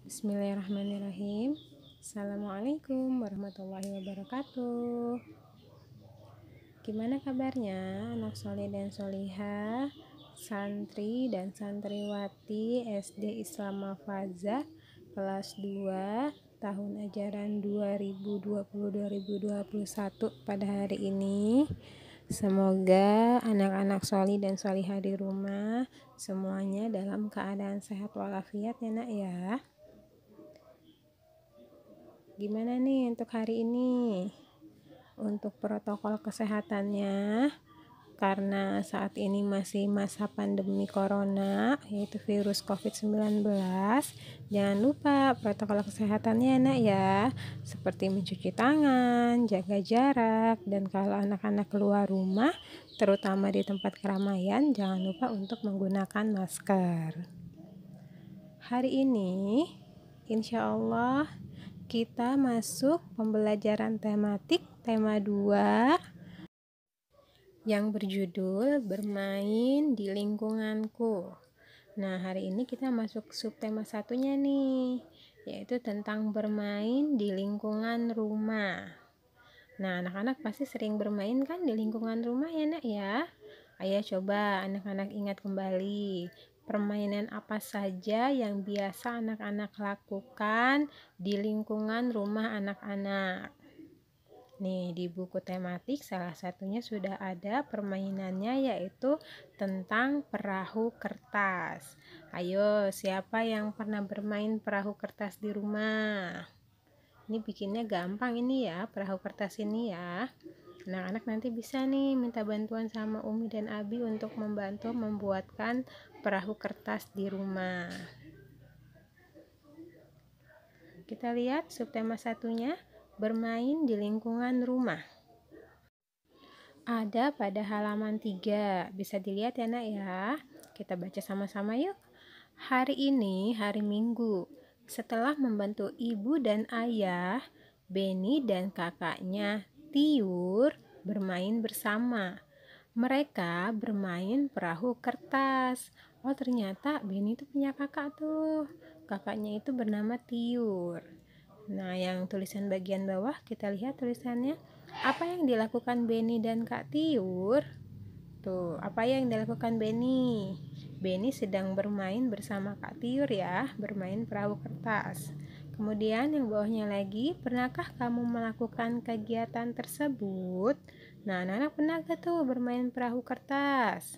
Bismillahirrahmanirrahim. Assalamualaikum warahmatullahi wabarakatuh. Gimana kabarnya anak soleh dan solihah, santri dan santriwati SD Islam Mafazah kelas 2 tahun ajaran 2020-2021 pada hari ini? Semoga anak-anak solih dan solihah di rumah semuanya dalam keadaan sehat walafiat ya nak ya. Gimana nih untuk hari ini? Untuk protokol kesehatannya, karena saat ini masih masa pandemi corona, yaitu virus COVID-19, jangan lupa protokol kesehatannya nak ya, seperti mencuci tangan, jaga jarak, dan kalau anak-anak keluar rumah, terutama di tempat keramaian, jangan lupa untuk menggunakan masker. Hari ini, insya Allah, kita masuk pembelajaran tematik tema 2 yang berjudul bermain di lingkunganku. Nah, hari ini kita masuk subtema satunya nih, yaitu tentang bermain di lingkungan rumah. Nah, anak-anak pasti sering bermain kan di lingkungan rumah ya nak ya. Ayo coba anak-anak ingat kembali, permainan apa saja yang biasa anak-anak lakukan di lingkungan rumah anak-anak. Nih, di buku tematik salah satunya sudah ada permainannya, yaitu tentang perahu kertas. Ayo, siapa yang pernah bermain perahu kertas di rumah? Ini bikinnya gampang ini ya, perahu kertas ini ya. Anak-anak nanti bisa nih minta bantuan sama Umi dan Abi untuk membantu membuatkan perahu kertas di rumah. Kita lihat subtema satunya, bermain di lingkungan rumah. Ada pada halaman 3, bisa dilihat ya nak ya. Kita baca sama-sama yuk. Hari ini hari Minggu. Setelah membantu ibu dan ayah, Beni dan kakaknya Tiur bermain bersama. Mereka bermain perahu kertas. Oh, ternyata Beni itu punya kakak tuh. Kakaknya itu bernama Tiur. Nah, yang tulisan bagian bawah kita lihat tulisannya. Apa yang dilakukan Beni dan Kak Tiur? Tuh, apa yang dilakukan Beni? Beni sedang bermain bersama Kak Tiur ya, bermain perahu kertas. Kemudian yang bawahnya lagi, pernahkah kamu melakukan kegiatan tersebut? Nah, anak-anak pernah gak tuh bermain perahu kertas?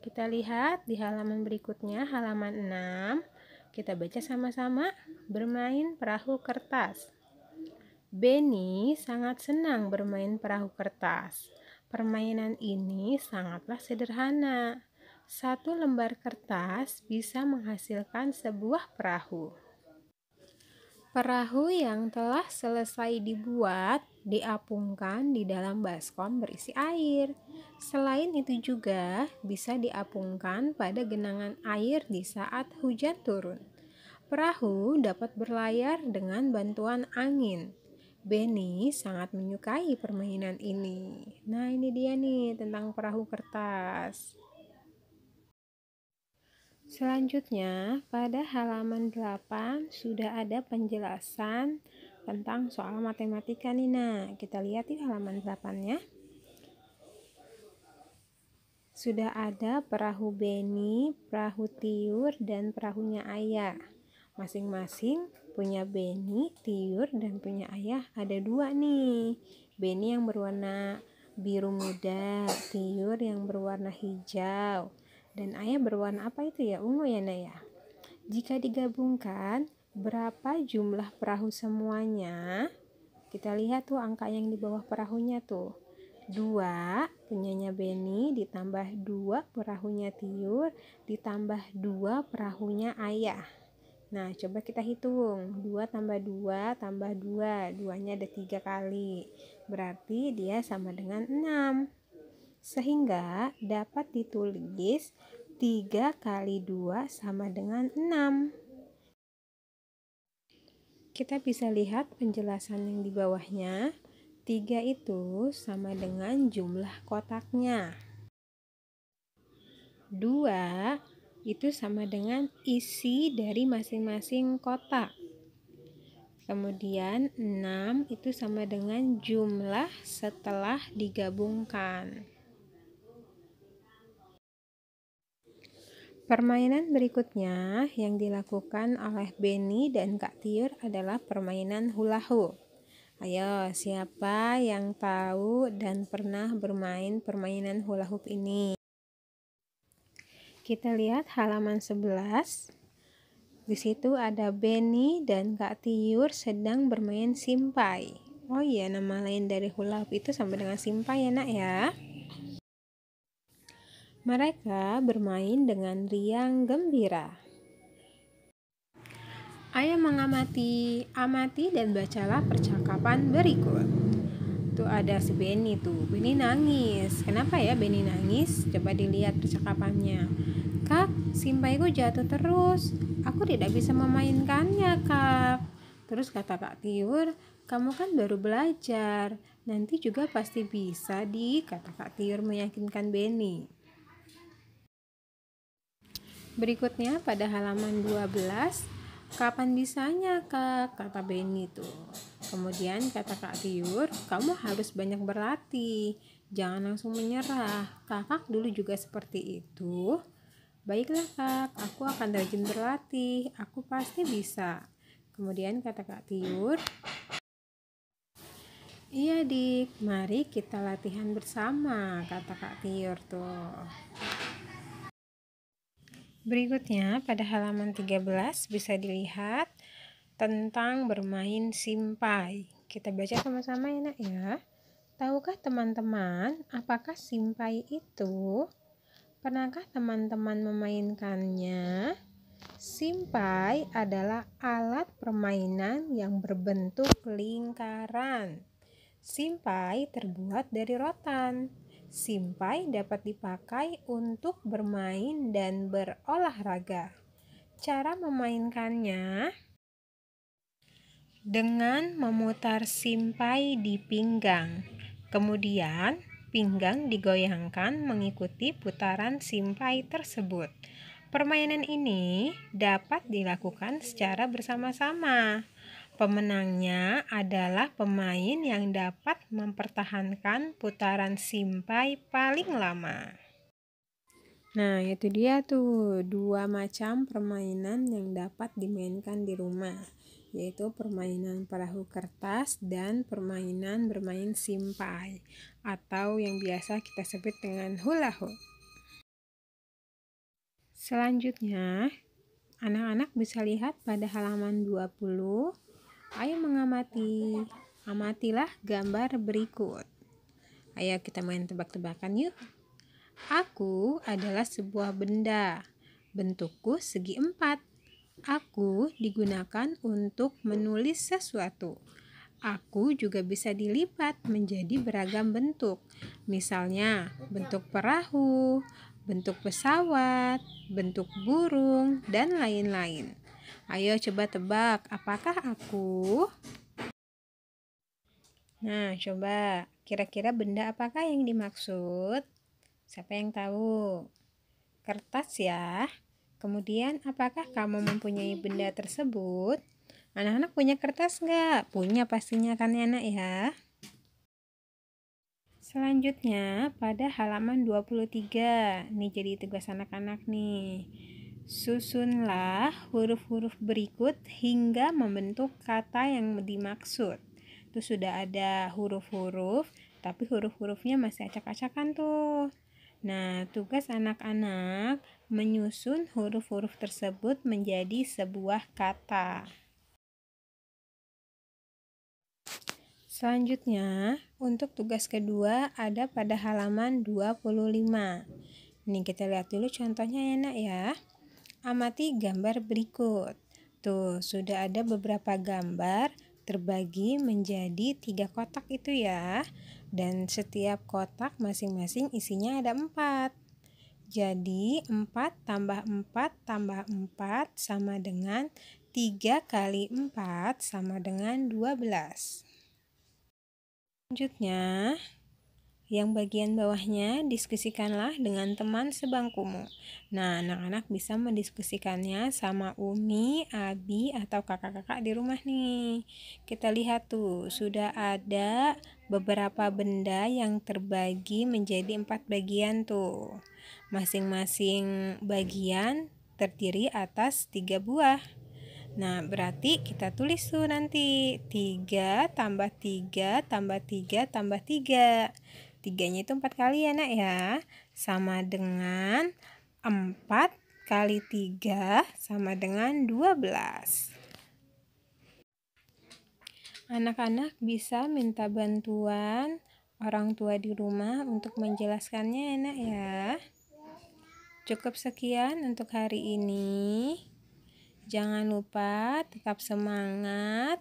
Kita lihat di halaman berikutnya, halaman 6. Kita baca sama-sama, bermain perahu kertas. Beni sangat senang bermain perahu kertas. Permainan ini sangatlah sederhana. Satu lembar kertas bisa menghasilkan sebuah perahu. Perahu yang telah selesai dibuat diapungkan di dalam baskom berisi air. Selain itu juga bisa diapungkan pada genangan air di saat hujan turun. Perahu dapat berlayar dengan bantuan angin. Beni sangat menyukai permainan ini. Nah, ini dia nih tentang perahu kertas. Selanjutnya, pada halaman 8 sudah ada penjelasan tentang soal matematika nih. Nah, kita lihat di halaman 8-nya. Sudah ada perahu Beni, perahu Tiur, dan perahunya ayah. Masing-masing punya Beni, Tiur, dan punya ayah ada 2 nih. Beni yang berwarna biru muda, Tiur yang berwarna hijau, dan ayah berwarna apa itu ya? Ungu ya Naya. Jika digabungkan, berapa jumlah perahu semuanya? Kita lihat tuh angka yang di bawah perahunya tuh. 2 punyanya Beni, ditambah 2 perahunya Tiur, ditambah 2 perahunya ayah. Nah, coba kita hitung. 2 tambah 2 tambah 2. 2-nya ada 3 kali. Berarti dia sama dengan 6. Sehingga dapat ditulis 3 kali 2 sama dengan 6. Kita bisa lihat penjelasan yang di bawahnya. 3 itu sama dengan jumlah kotaknya. 2 itu sama dengan isi dari masing-masing kotak. Kemudian 6 itu sama dengan jumlah setelah digabungkan. Permainan berikutnya yang dilakukan oleh Benny dan Kak Tiur adalah permainan hula hoop. Ayo, siapa yang tahu dan pernah bermain permainan hula hoop ini? Kita lihat halaman 11. Di situ ada Benny dan Kak Tiur sedang bermain simpai. Oh iya, nama lain dari hula hoop itu sama dengan simpai ya nak ya. Mereka bermain dengan riang gembira. Ayo amati dan bacalah percakapan berikut. Tuh ada si Benny tuh. Benny nangis. Kenapa ya Benny nangis? Coba dilihat percakapannya. Kak, simpaiku jatuh terus. Aku tidak bisa memainkannya, Kak. Terus kata Kak Tiur, kamu kan baru belajar. Nanti juga pasti bisa kata Kak Tiur meyakinkan Benny. Berikutnya pada halaman 12, kapan bisanya Kak? Kata Benny tuh. Kemudian kata Kak Tiur, kamu harus banyak berlatih. Jangan langsung menyerah. Kakak dulu juga seperti itu. Baiklah Kak, aku akan rajin berlatih. Aku pasti bisa. Kemudian kata Kak Tiur, iya Dik, mari kita latihan bersama, kata Kak Tiur tuh. Berikutnya pada halaman 13 bisa dilihat tentang bermain simpai. Kita baca sama-sama ya nak ya. Tahukah teman-teman apakah simpai itu? Pernahkah teman-teman memainkannya? Simpai adalah alat permainan yang berbentuk lingkaran. Simpai terbuat dari rotan. Simpai dapat dipakai untuk bermain dan berolahraga. Cara memainkannya dengan memutar simpai di pinggang. Kemudian, pinggang digoyangkan mengikuti putaran simpai tersebut. Permainan ini dapat dilakukan secara bersama-sama. Pemenangnya adalah pemain yang dapat mempertahankan putaran simpai paling lama. Nah, itu dia tuh 2 macam permainan yang dapat dimainkan di rumah, yaitu permainan perahu kertas dan permainan bermain simpai, atau yang biasa kita sebut dengan hula hoop. Selanjutnya, anak-anak bisa lihat pada halaman 20. Ayo amatilah gambar berikut. Ayo kita main tebak-tebakan yuk. Aku adalah sebuah benda. Bentukku segi 4. Aku digunakan untuk menulis sesuatu. Aku juga bisa dilipat menjadi beragam bentuk. Misalnya bentuk perahu, bentuk pesawat, bentuk burung, dan lain-lain. Ayo coba tebak, apakah aku? Nah, coba kira-kira benda apakah yang dimaksud? Siapa yang tahu? Kertas ya. Kemudian, apakah kamu mempunyai benda tersebut? Anak-anak punya kertas nggak? Punya pastinya kan ya anak ya. Selanjutnya, pada halaman 23. Ini jadi tugas anak-anak nih. Susunlah huruf-huruf berikut hingga membentuk kata yang dimaksud. Itu sudah ada huruf-huruf, tapi huruf-hurufnya masih acak-acakan tuh. Nah, tugas anak-anak menyusun huruf-huruf tersebut menjadi sebuah kata. Selanjutnya, untuk tugas kedua ada pada halaman 25. Ini kita lihat dulu contohnya ya nak ya. Amati gambar berikut. Tuh, sudah ada beberapa gambar terbagi menjadi 3 kotak itu ya. Dan setiap kotak masing-masing isinya ada 4. Jadi 4 tambah 4 tambah 4 sama dengan 3 kali 4 sama dengan 12. Selanjutnya, Yang bagian bawahnya diskusikanlah dengan teman sebangkumu. Nah, anak-anak bisa mendiskusikannya sama Umi, Abi, atau kakak-kakak di rumah nih. Kita lihat tuh, sudah ada beberapa benda yang terbagi menjadi 4 bagian tuh. Masing-masing bagian terdiri atas 3 buah. Nah, berarti kita tulis tuh nanti 3 tambah 3 tambah 3 tambah 3. 3-nya itu 4 kali ya nak ya. Sama dengan 4 kali 3 sama dengan 12. Anak-anak bisa minta bantuan orang tua di rumah untuk menjelaskannya ya nak ya. Cukup sekian untuk hari ini. Jangan lupa tetap semangat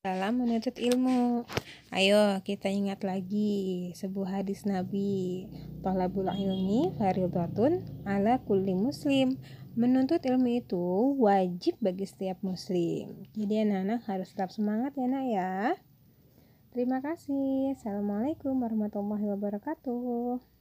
dalam menuntut ilmu. Ayo kita ingat lagi sebuah hadis Nabi, Thalabul ilmi fardhatun ala kulli muslim. Menuntut ilmu itu wajib bagi setiap muslim. Jadi anak-anak harus tetap semangat ya nak ya. Terima kasih. Assalamualaikum warahmatullahi wabarakatuh.